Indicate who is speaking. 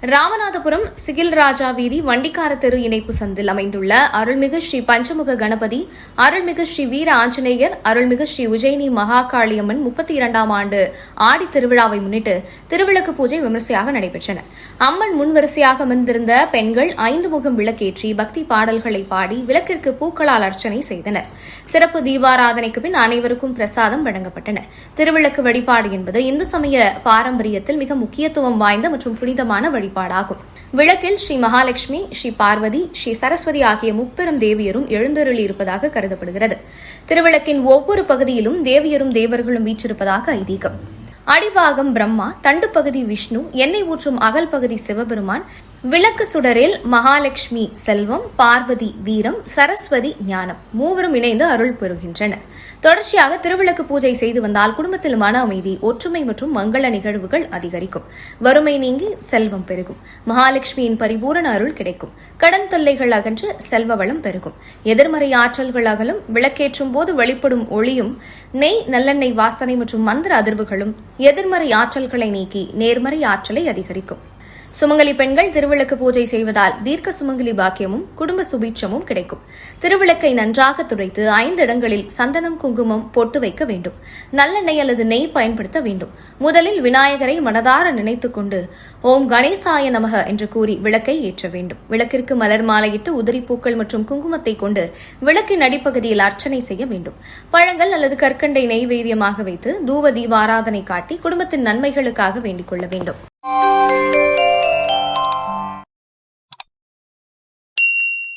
Speaker 1: ராமநாதபுரம் சிகில்ராஜா வீதி வண்டிக்கார தெரு இணைப்பு சந்தில் அமைந்துள்ள அருள்மிகு ஸ்ரீ பஞ்சமுக கணபதி, அருள்மிகு ஸ்ரீ வீர ஆஞ்சநேயர், அருள்மிகு ஸ்ரீ உஜயினி மகாகாளியம்மன் 32ஆம் ஆண்டு ஆடி திருவிழாவை முன்னிட்டு திருவிளக்கு பூஜை விமரிசையாக நடைபெற்றன. அம்மன் முன்வரிசையாக அமர்ந்திருந்த பெண்கள் 5 முகம் விளக்கேற்றி பக்தி பாடல்களை பாடி விளக்கிற்கு பூக்களால் அர்ச்சனை செய்தனர். சிறப்பு தீபாராதனைக்கு பின் அனைவருக்கும் பிரசாதம் வழங்கப்பட்டன. திருவிளக்கு வழிபாடு என்பது இந்து சமய பாரம்பரியத்தில் மிக முக்கியத்துவம் வாய்ந்த மற்றும் புனிதமான வழிபாடாகும். விளக்கில் ஸ்ரீ மகாலட்சுமி, ஸ்ரீ பார்வதி, ஸ்ரீ சரஸ்வதி ஆகிய முப்பெரும் தேவியரும் எழுந்தருளி இருப்பதாக கருதப்படுகிறது. திருவிளக்கின் ஒவ்வொரு பகுதியிலும் தேவியரும் தேவர்களும் வீற்றிருப்பதாக ஐதீகம். அடிபாகம் பிரம்மா, தண்டு பகுதி விஷ்ணு, எண்ணெய் ஊற்றும் அகல் பகுதி சிவபெருமான், விளக்கு சுடரில் மகாலட்சுமி செல்வம், பார்வதி வீரம், சரஸ்வதி ஞானம் மூவரும் இணைந்து அருள் பெறுகின்றனர். தொடர்ச்சியாக திருவிளக்கு பூஜை செய்து வந்தால் குடும்பத்தில் மன அமைதி, ஒற்றுமை மற்றும் மங்கள நிகழ்வுகள் அதிகரிக்கும். வறுமை நீங்கி செல்வம் பெருகும். மகாலட்சுமியின் பரிபூரண அருள் கிடைக்கும். கடன் தொல்லைகள் அகன்று செல்வ வளம் பெருகும். எதிர்மறை ஆற்றல்கள் அகலும். விளக்கேற்றும் போது வெளிப்படும் ஒளியும் நெய், நல்லெண்ணெய் வாசனை மற்றும் மந்திர அதிர்வுகளும் எதிர்மறை ஆற்றல்களை நீக்கி நேர்மறை ஆற்றலை அதிகரிக்கும். சுமங்கலி பெண்கள் திருவிளக்கு பூஜை செய்வதால் தீர்க்க சுமங்கலி பாக்கியமும் குடும்ப சுபீட்சமும் கிடைக்கும். திருவிளக்கை நன்றாக துடைத்து 5 இடங்களில் சந்தனம், குங்குமம் பொட்டு வைக்க வேண்டும். நல்லெண்ணெய் அல்லது நெய் பயன்படுத்த வேண்டும். முதலில் விநாயகரை மனதார நினைத்துக் கொண்டு ஓம் கணேசாய நமக என்று கூறி விளக்கை ஏற்ற வேண்டும். விளக்கிற்கு மலர் மாலையிட்டு உதிரி பூக்கள் மற்றும் குங்குமத்தை கொண்டு விளக்கின் அடிப்பகுதியில் அர்ச்சனை செய்ய வேண்டும். பழங்கள் அல்லது கற்கண்டை நெய்வேத்தியமாக வைத்து தூப தீபாராதனை காட்டி குடும்பத்தின் நன்மைகளுக்காக வேண்டிக் கொள்ள வேண்டும்.